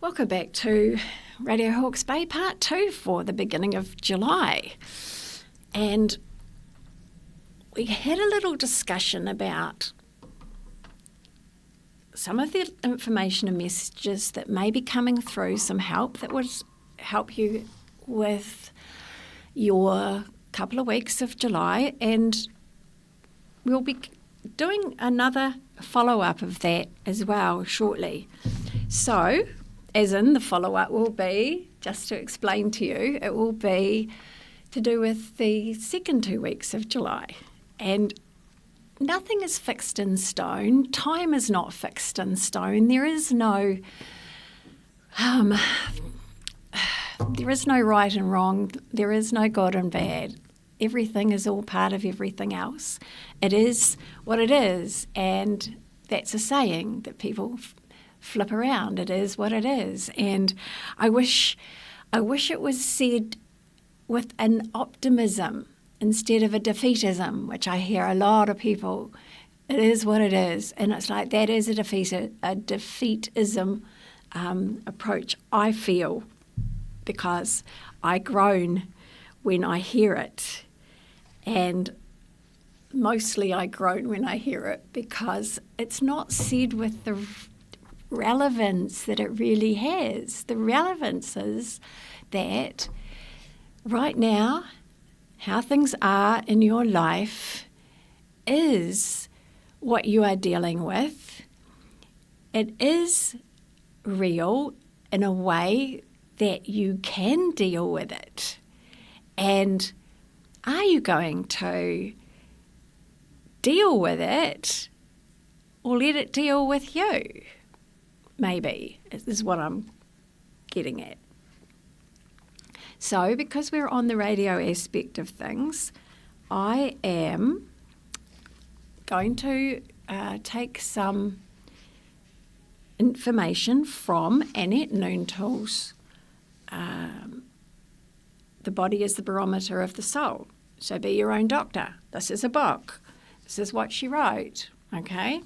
Welcome back to Radio Hawke's Bay Part 2 for the beginning of July. And we had a little discussion about some of the information and messages that may be coming through, some help that would help you with your couple of weeks of July. And we'll be doing another follow-up of that as well shortly. So, as in the follow-up will be, just to explain to you, it will be to do with the second 2 weeks of July. And nothing is fixed in stone. Time is not fixed in stone. There is no right and wrong. There is no good and bad. Everything is all part of everything else. It is what it is, and that's a saying that people flip around. It is what it is, and I wish it was said with an optimism instead of a defeatism, which I hear a lot of people. It is what it is, and it's like that is a defeatism approach. I feel, because I groan when I hear it, and mostly I groan when I hear it because it's not said with the relevance that it really has. The relevance is that right now, how things are in your life is what you are dealing with. It is real in a way that you can deal with it. And are you going to deal with it or let it deal with you? Maybe, is what I'm getting at. So, because we're on the radio aspect of things, I am going to take some information from Annette Noontall's The Body is the Barometer of the Soul. So be your own doctor. This is a book. This is what she wrote, okay?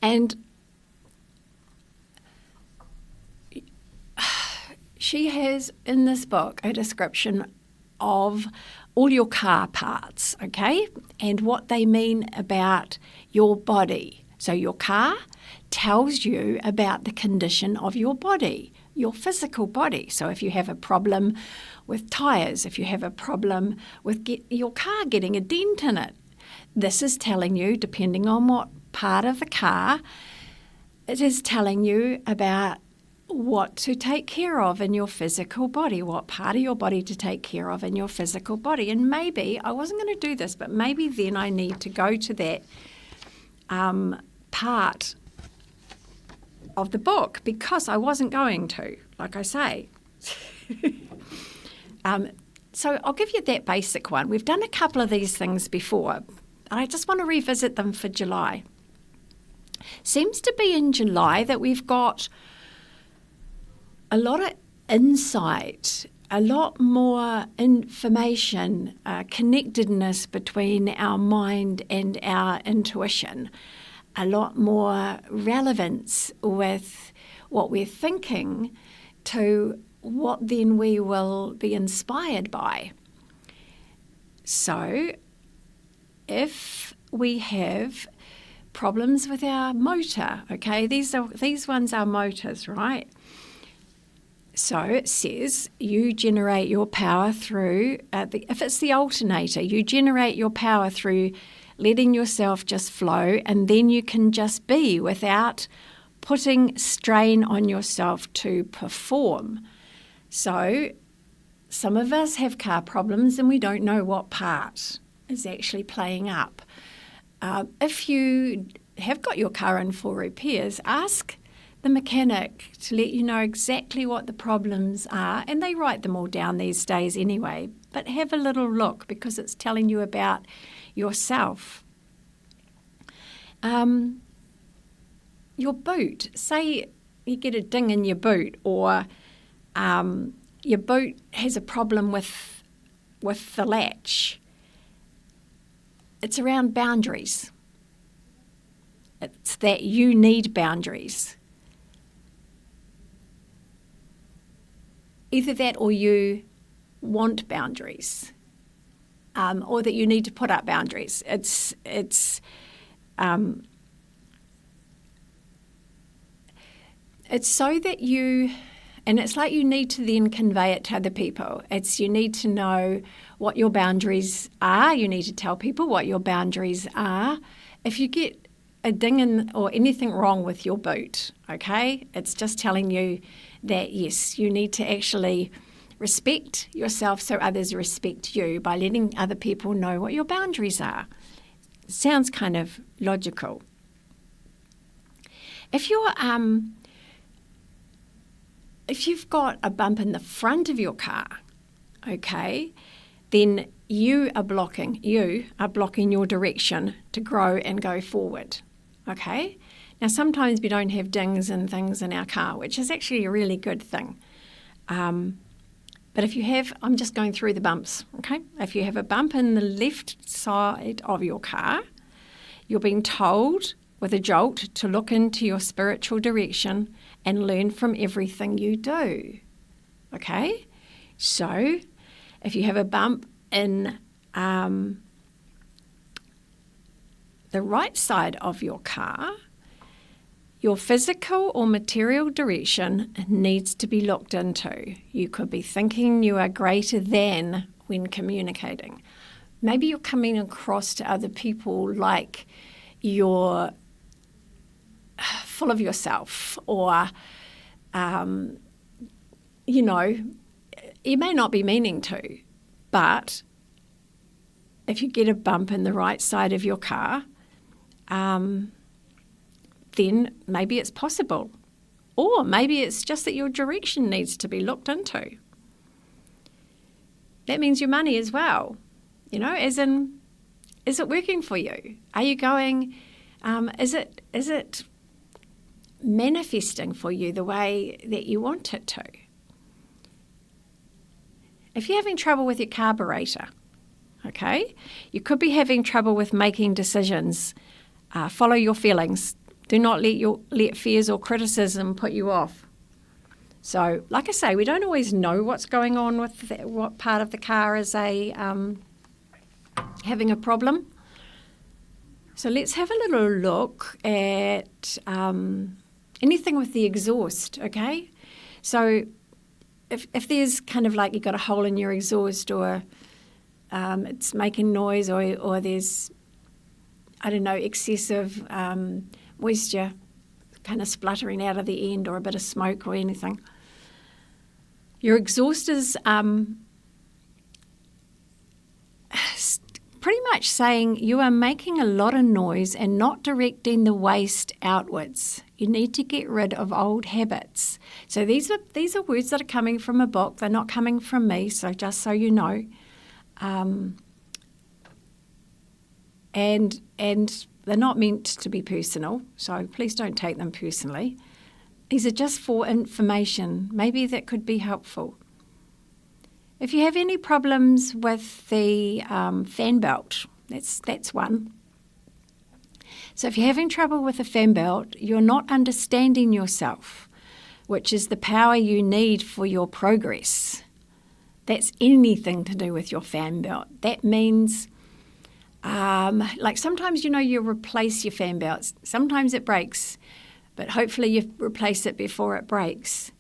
And she has in this book a description of all your car parts, okay, and what they mean about your body. So your car tells you about the condition of your body, your physical body. So if you have a problem with tyres, if you have a problem with your car getting a dent in it, this is telling you, depending on what part of the car, it is telling you about what to take care of in your physical body, what part of your body to take care of in your physical body. And maybe, I wasn't going to do this, but maybe then I need to go to that part of the book, because I wasn't going to, like I say. So I'll give you that basic one. We've done a couple of these things before, and I just want to revisit them for July. Seems to be in July that we've got a lot of insight, a lot more information, connectedness between our mind and our intuition, a lot more relevance with what we're thinking to what then we will be inspired by. So if we have problems with our motor, okay, these ones are motors, right? So it says you generate your power through, if it's the alternator, you generate your power through letting yourself just flow, and then you can just be without putting strain on yourself to perform. So some of us have car problems and we don't know what part is actually playing up. If you have got your car in for repairs, ask the mechanic to let you know exactly what the problems are, and they write them all down these days anyway, but have a little look because it's telling you about yourself. Your boot, say you get a ding in your boot, or your boot has a problem with the latch. It's around boundaries. It's that you need boundaries. either that or you want boundaries, or that you need to put up boundaries. It's so that you, and it's like you need to then convey it to other people. It's you need to know what your boundaries are. You need to tell people what your boundaries are. If you get a ding in or anything wrong with your boot, okay, it's just telling you that, yes, you need to actually respect yourself so others respect you by letting other people know what your boundaries are. It sounds kind of logical. If you've got a bump in the front of your car, okay, then you are blocking your direction to grow and go forward, okay? Now, sometimes we don't have dings and things in our car, which is actually a really good thing. But if you have, I'm just going through the bumps, okay? If you have a bump in the left side of your car, you're being told with a jolt to look into your spiritual direction and learn from everything you do, okay? So if you have a bump in the right side of your car, your physical or material direction needs to be looked into. You could be thinking you are greater than when communicating. Maybe you're coming across to other people like you're full of yourself, or, you may not be meaning to, but if you get a bump in the right side of your car, then maybe it's possible. Or maybe it's just that your direction needs to be looked into. That means your money as well. As in, is it working for you? Are you going, is it manifesting for you the way that you want it to? If you're having trouble with your carburetor, okay, you could be having trouble with making decisions. Follow your feelings. Do not let fears or criticism put you off. So, like I say, we don't always know what's going on with what part of the car is having a problem. So let's have a little look at anything with the exhaust, okay? So if there's kind of like you've got a hole in your exhaust, or it's making noise, or there's, excessive moisture kind of spluttering out of the end, or a bit of smoke or anything, your exhaust is pretty much saying you are making a lot of noise and not directing the waste outwards. You need to get rid of old habits. So these are words that are coming from a book. They're not coming from me, so just so you know. And they're not meant to be personal, so please don't take them personally. These are just for information. Maybe that could be helpful. If you have any problems with the fan belt, that's one. So if you're having trouble with the fan belt, you're not understanding yourself, which is the power you need for your progress. That's anything to do with your fan belt. That means, like sometimes, you replace your fan belts. Sometimes it breaks, but hopefully you replace it before it breaks.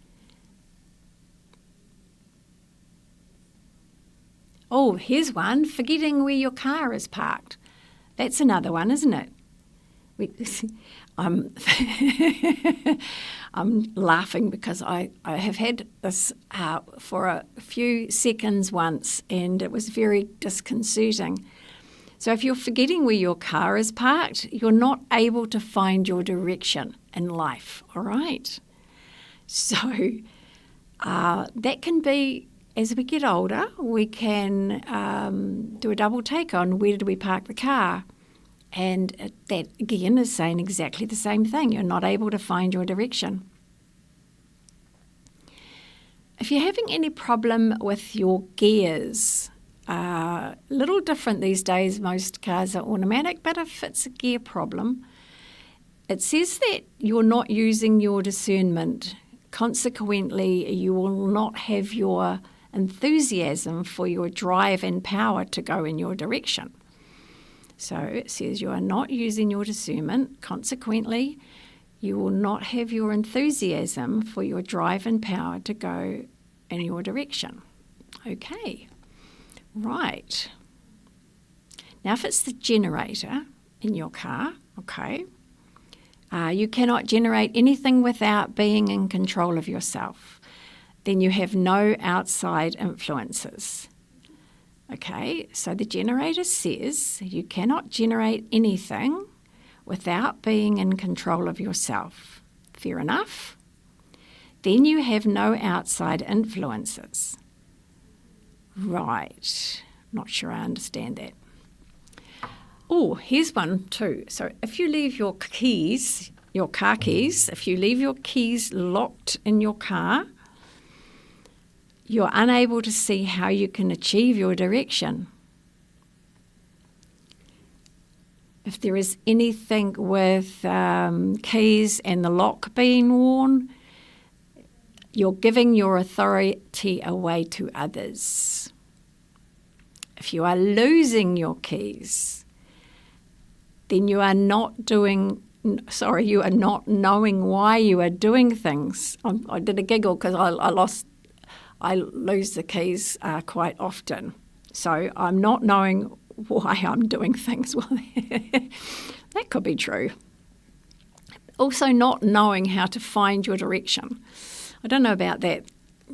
Oh, here's one, forgetting where your car is parked. That's another one, isn't it? I'm laughing because I have had this for a few seconds once, and it was very disconcerting. So if you're forgetting where your car is parked, you're not able to find your direction in life, all right? So that can be, as we get older, we can do a double take on where did we park the car. And that, again, is saying exactly the same thing. You're not able to find your direction. If you're having any problem with your gears, a little different these days. Most cars are automatic, but if it's a gear problem, it says that you're not using your discernment Consequently, you will not have your enthusiasm for your drive and power to go in your direction. So it says you are not using your discernment. Consequently, you will not have your enthusiasm for your drive and power to go in your direction. Okay, right. Now, if it's the generator in your car, okay, you cannot generate anything without being in control of yourself. Then you have no outside influences. Okay, so the generator says you cannot generate anything without being in control of yourself. Fair enough? Then you have no outside influences. Right, not sure I understand that. Oh, here's one too. So if you leave your keys, your car keys, if you leave your keys locked in your car, you're unable to see how you can achieve your direction. If there is anything with keys and the lock being worn, you're giving your authority away to others. If you are losing your keys, then you are not knowing why you are doing things. I did a giggle because I lose the keys quite often. So I'm not knowing why I'm doing things. Well, that could be true. Also not knowing how to find your direction. I don't know about that.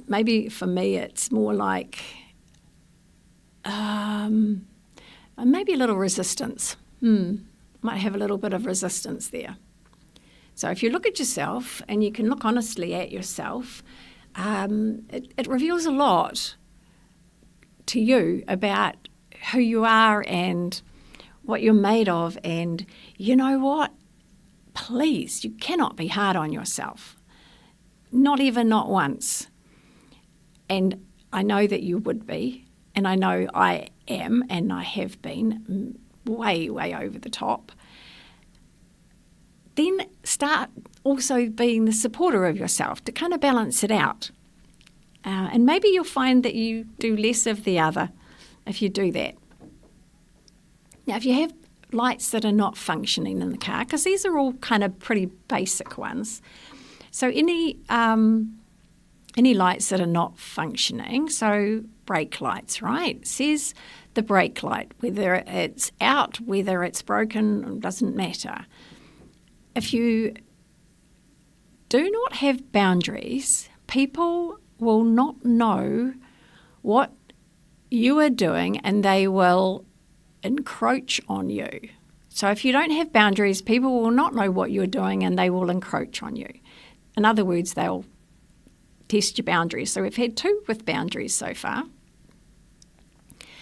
Maybe for me it's more like maybe a little resistance. Might have a little bit of resistance there. So if you look at yourself and you can look honestly at yourself, it reveals a lot to you about who you are and what you're made of. And you know what? Please, you cannot be hard on yourself. Not once. And I know that you would be, and I know I am, and I have been way, way over the top. Then start also being the supporter of yourself to kind of balance it out. And maybe you'll find that you do less of the other if you do that. Now, if you have lights that are not functioning in the car, because these are all kind of pretty basic ones. So any lights that are not functioning, so brake lights, right? It says the brake light, whether it's out, whether it's broken, doesn't matter. If you do not have boundaries, people will not know what you are doing and they will encroach on you. So if you don't have boundaries, people will not know what you're doing and they will encroach on you. In other words, they'll test your boundaries. So we've had 2 with boundaries so far.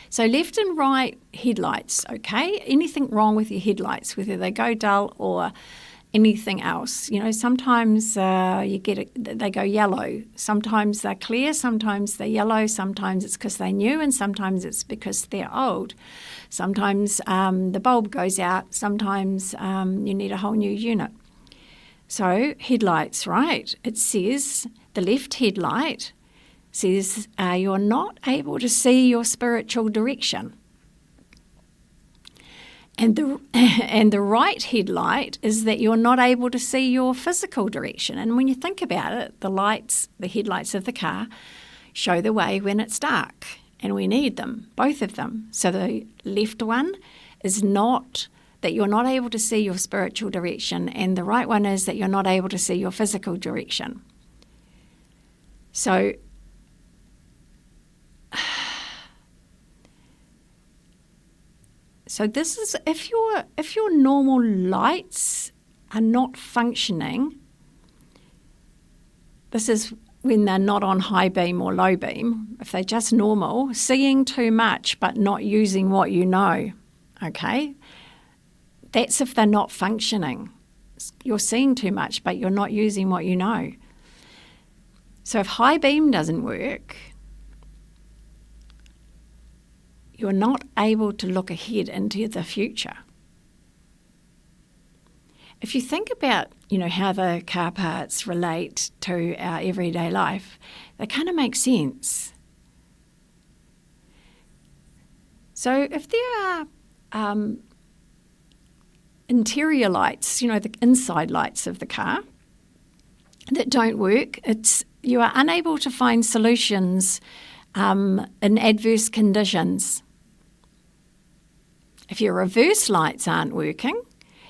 So left and right headlights, okay? Anything wrong with your headlights, whether they go dull or anything else. You know, sometimes they go yellow. Sometimes they're clear, sometimes they're yellow, sometimes it's because they're new and sometimes it's because they're old. Sometimes the bulb goes out, sometimes you need a whole new unit. So headlights, right? It says the left headlight says you're not able to see your spiritual direction. And the right headlight is that you're not able to see your physical direction. And when you think about it, the headlights of the car show the way when it's dark. And we need them, both of them. So the left one is not that you're not able to see your spiritual direction, and the right one is that you're not able to see your physical direction. So this is if your normal lights are not functioning, this is when they're not on high beam or low beam. If they're just normal, seeing too much but not using what you know, okay? That's if they're not functioning. You're seeing too much but you're not using what you know. So if high beam doesn't work, you're not able to look ahead into the future. if you think about, how the car parts relate to our everyday life, they kind of make sense. So if there are interior lights, the inside lights of the car that don't work, you are unable to find solutions in adverse conditions. If your reverse lights aren't working,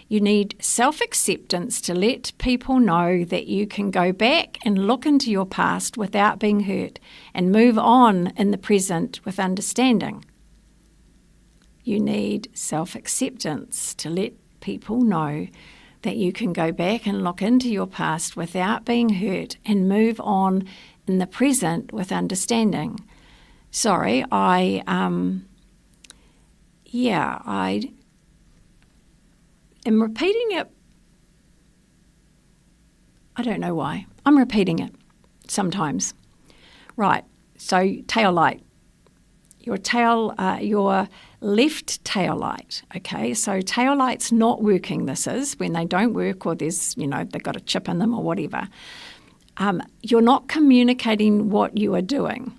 you need self-acceptance to let people know that you can go back and look into your past without being hurt and move on in the present with understanding. You need self-acceptance to let people know that you can go back and look into your past without being hurt and move on in the present with understanding. Sorry, I am repeating it. I don't know why. I'm repeating it sometimes. Right, so tail light. Your left tail light, okay? So tail light's not working, this is, when they don't work or there's, they've got a chip in them or whatever. You're not communicating what you are doing.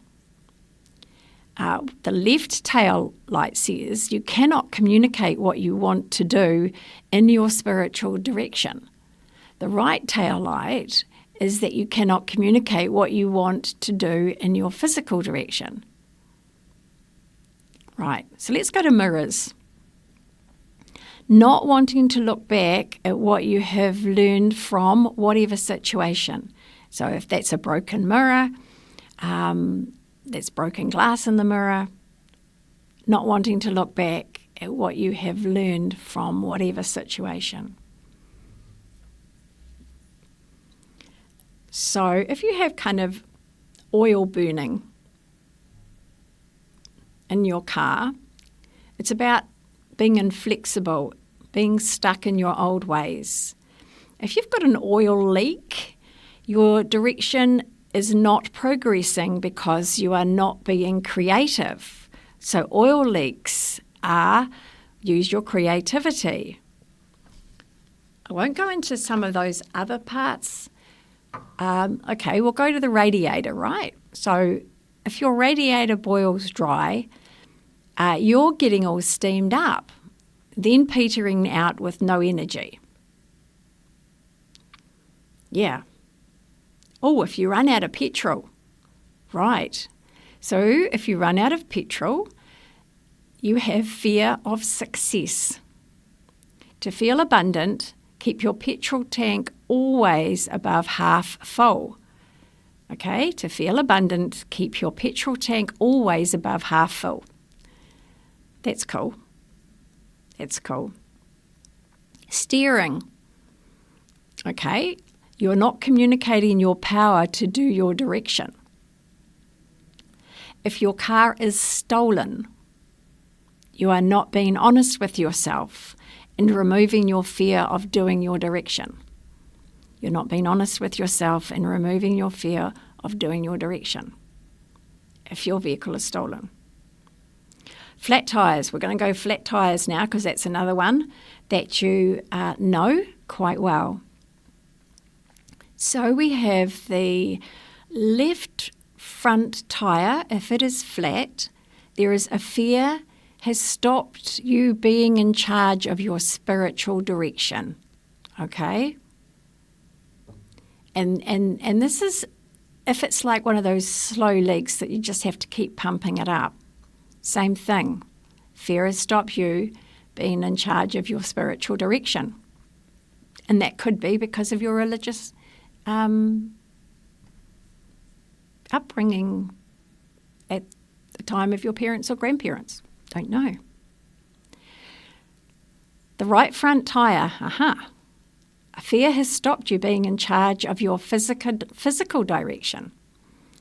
The left tail light says you cannot communicate what you want to do in your spiritual direction. The right tail light is that you cannot communicate what you want to do in your physical direction. Right, so let's go to mirrors. Not wanting to look back at what you have learned from whatever situation. So if that's a broken mirror, there's broken glass in the mirror, not wanting to look back at what you have learned from whatever situation. So if you have kind of oil burning in your car, it's about being inflexible, being stuck in your old ways. If you've got an oil leak, your direction is not progressing because you are not being creative. So oil leaks use your creativity. I won't go into some of those other parts. Okay, we'll go to the radiator, right? So if your radiator boils dry, you're getting all steamed up, then petering out with no energy. Yeah. Oh, if you run out of petrol, right. So if you run out of petrol, you have fear of success. To feel abundant, keep your petrol tank always above half full. Okay, to feel abundant, keep your petrol tank always above half full. That's cool. That's cool. Steering. Okay, you're not communicating your power to do your direction. If your car is stolen, you are not being honest with yourself and removing your fear of doing your direction. You're not being honest with yourself and removing your fear of doing your direction if your vehicle is stolen. Flat tyres. We're going to go flat tyres now because that's another one that you know quite well. So we have the left front tyre. If it is flat, there is a fear has stopped you being in charge of your spiritual direction. Okay? And this is if it's like one of those slow leaks that you just have to keep pumping it up. Same thing. Fear has stopped you being in charge of your spiritual direction. And that could be because of your religious upbringing at the time of your parents or grandparents. Don't know. The right front tyre, fear has stopped you being in charge of your physical direction.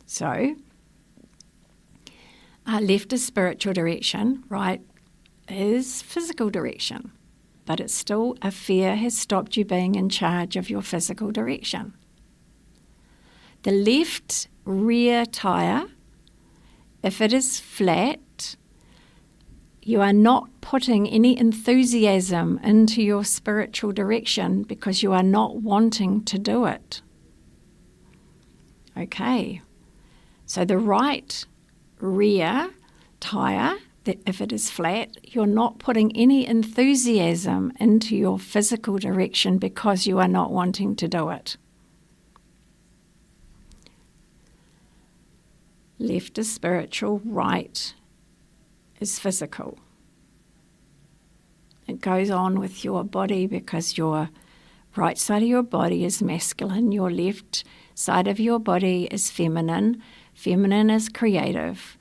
So, left is spiritual direction, right is physical direction. But it's still a fear has stopped you being in charge of your physical direction. The left rear tyre, if it is flat, You are not putting any enthusiasm into your spiritual direction because you are not wanting to do it. Okay, so the right rear tyre, if it is flat, you're not putting any enthusiasm into your physical direction because you are not wanting to do it. Left is spiritual, right is physical. It goes on with your body because your right side of your body is masculine, your left side of your body is feminine. Feminine is creative.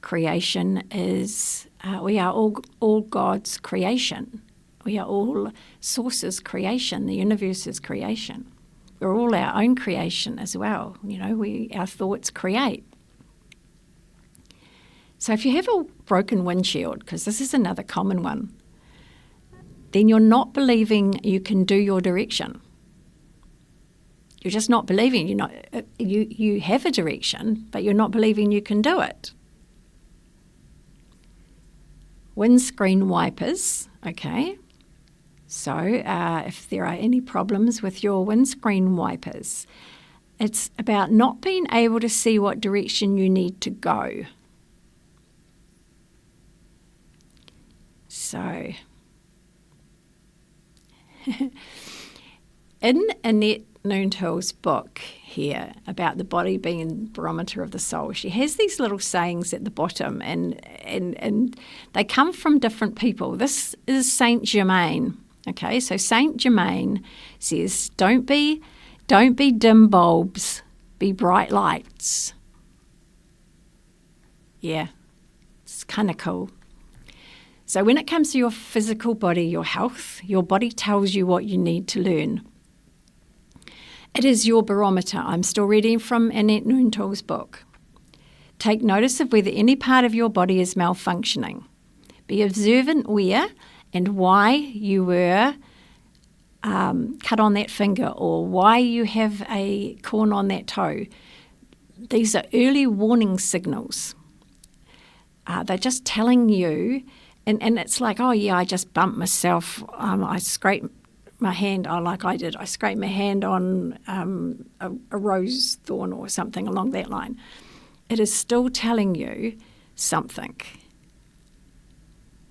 Creation is, we are all God's creation. We are all Source's creation, the universe's creation. We're all our own creation as well. You know, our thoughts create. So if you have a broken windshield, because this is another common one, then you're not believing you can do your direction. You're just not believing. You have a direction, but you're not believing you can do it. Windscreen wipers, okay. So if there are any problems with your windscreen wipers, it's about not being able to see what direction you need to go. So, in Annette Noontill's book here about the body being the barometer of the soul, she has these little sayings at the bottom, and they come from different people. This is Saint Germain. Okay, so Saint Germain says, "Don't be dim bulbs, be bright lights." Yeah, it's kind of cool. So when it comes to your physical body, your health, your body tells you what you need to learn. It is your barometer. I'm still reading from Annette Noontill's book. Take notice of whether any part of your body is malfunctioning. Be observant where and why you were cut on that finger, or why you have a corn on that toe. These are early warning signals. They're just telling you. And it's like, oh yeah, I just bumped myself. I scraped my hand, like I did. I scraped my hand on a rose thorn or something along that line. It is still telling you something.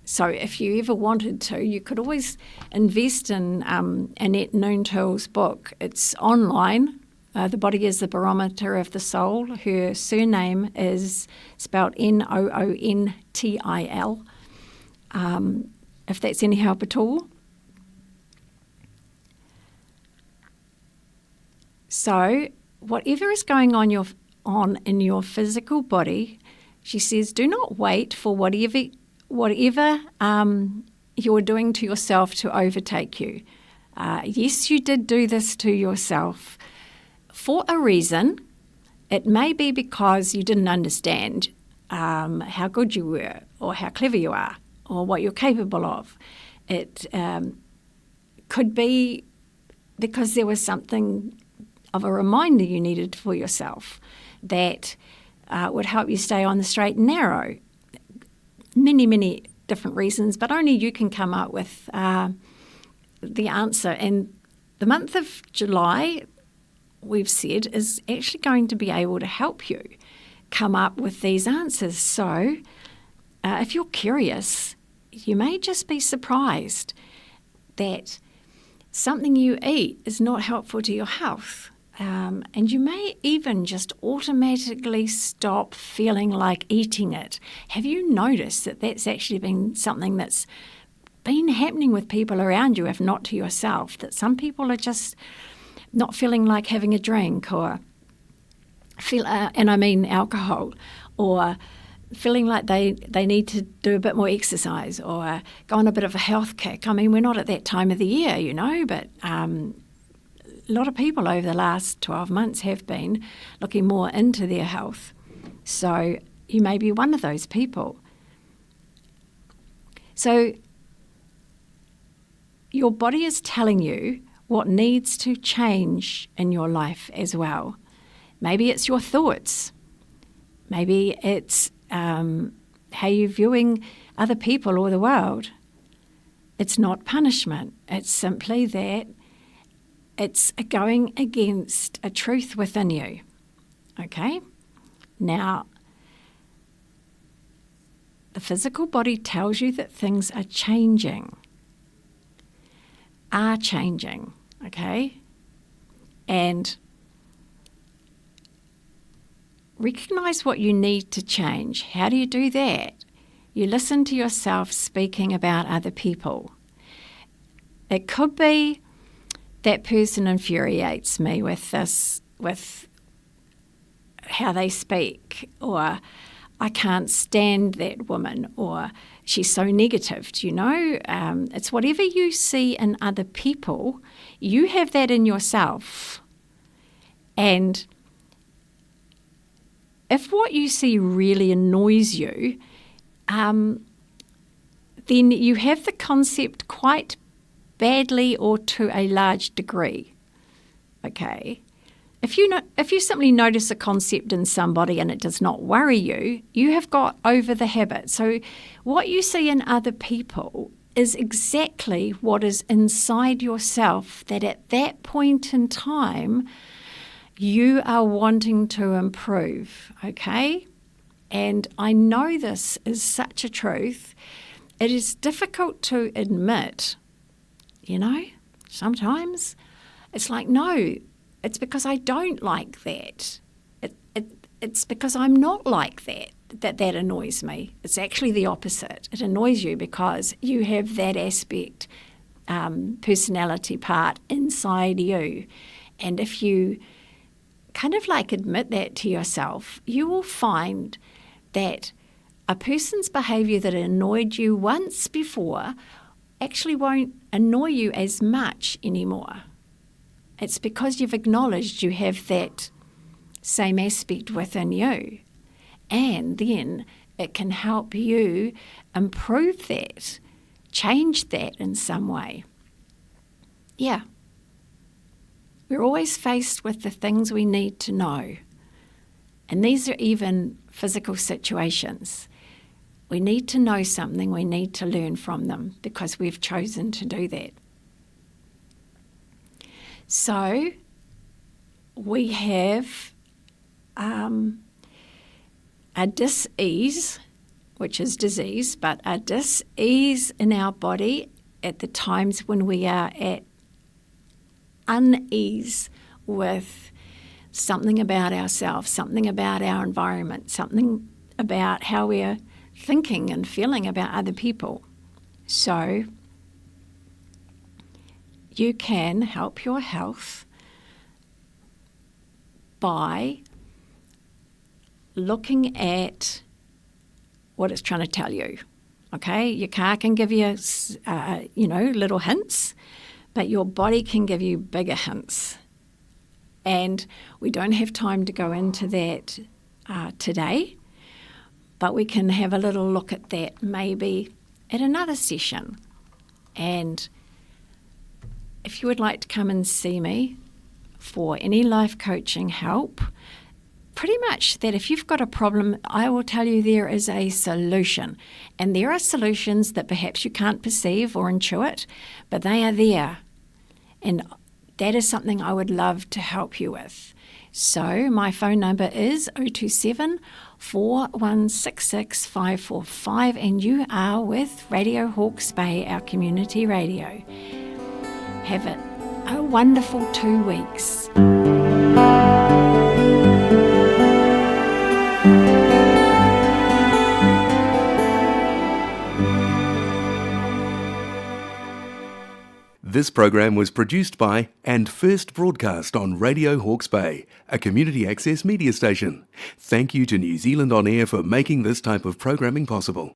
So if you ever wanted to, you could always invest in Annette Noontill's book. It's online. The Body is the Barometer of the Soul. Her surname is spelled Noontil. If that's any help at all. So whatever is going on in your physical body, she says, do not wait for whatever you're doing to yourself to overtake you. Yes, you did do this to yourself for a reason. It may be because you didn't understand how good you were, or how clever you are, or what you're capable of. It could be because there was something of a reminder you needed for yourself that would help you stay on the straight and narrow. Many, many different reasons, but only you can come up with the answer. And the month of July, we've said, is actually going to be able to help you come up with these answers. So if you're curious, you may just be surprised that something you eat is not helpful to your health. And you may even just automatically stop feeling like eating it. Have you noticed that that's actually been something that's been happening with people around you, if not to yourself, that some people are just not feeling like having a drink, or and I mean alcohol, or feeling like they need to do a bit more exercise, or go on a bit of a health kick. I mean, we're not at that time of the year, but a lot of people over the last 12 months have been looking more into their health. So you may be one of those people. So your body is telling you what needs to change in your life as well. Maybe it's your thoughts. Maybe it's how you're viewing other people or the world. It's not punishment. It's simply that it's going against a truth within you. Okay? Now, the physical body tells you that things are changing. Okay? And recognize what you need to change. How do you do that? You listen to yourself speaking about other people. It could be that person infuriates me with how they speak, or I can't stand that woman, or she's so negative. Do you know? It's whatever you see in other people, you have that in yourself. And if what you see really annoys you, then you have the concept quite badly or to a large degree. Okay? If you simply notice a concept in somebody and it does not worry you, you have got over the habit. So what you see in other people is exactly what is inside yourself, that at that point in time you are wanting to improve, okay? And I know this is such a truth. It is difficult to admit, sometimes it's like, no, it's because I don't like that. It's because I'm not like that annoys me. It's actually the opposite. It annoys you because you have that aspect, personality part inside you. And if you kind of like admit that to yourself, you will find that a person's behaviour that annoyed you once before actually won't annoy you as much anymore. It's because you've acknowledged you have that same aspect within you. And then it can help you improve that, change that in some way. Yeah. We're always faced with the things we need to know. And these are even physical situations. We need to know something, we need to learn from them because we've chosen to do that. So we have a dis-ease, which is disease, but a dis-ease in our body at the times when we are at unease with something about ourselves, something about our environment, something about how we're thinking and feeling about other people. So you can help your health by looking at what it's trying to tell you. Okay, your car can give you, little hints, but your body can give you bigger hints. And we don't have time to go into that today, but we can have a little look at that maybe at another session. And if you would like to come and see me for any life coaching help, pretty much that if you've got a problem, I will tell you there is a solution. And there are solutions that perhaps you can't perceive or intuit, but they are there. And that is something I would love to help you with. So my phone number is 027 4166 545, and you are with Radio Hawke's Bay, our community radio. Have a wonderful 2 weeks. This program was produced by and first broadcast on Radio Hawke's Bay, a community access media station. Thank you to New Zealand On Air for making this type of programming possible.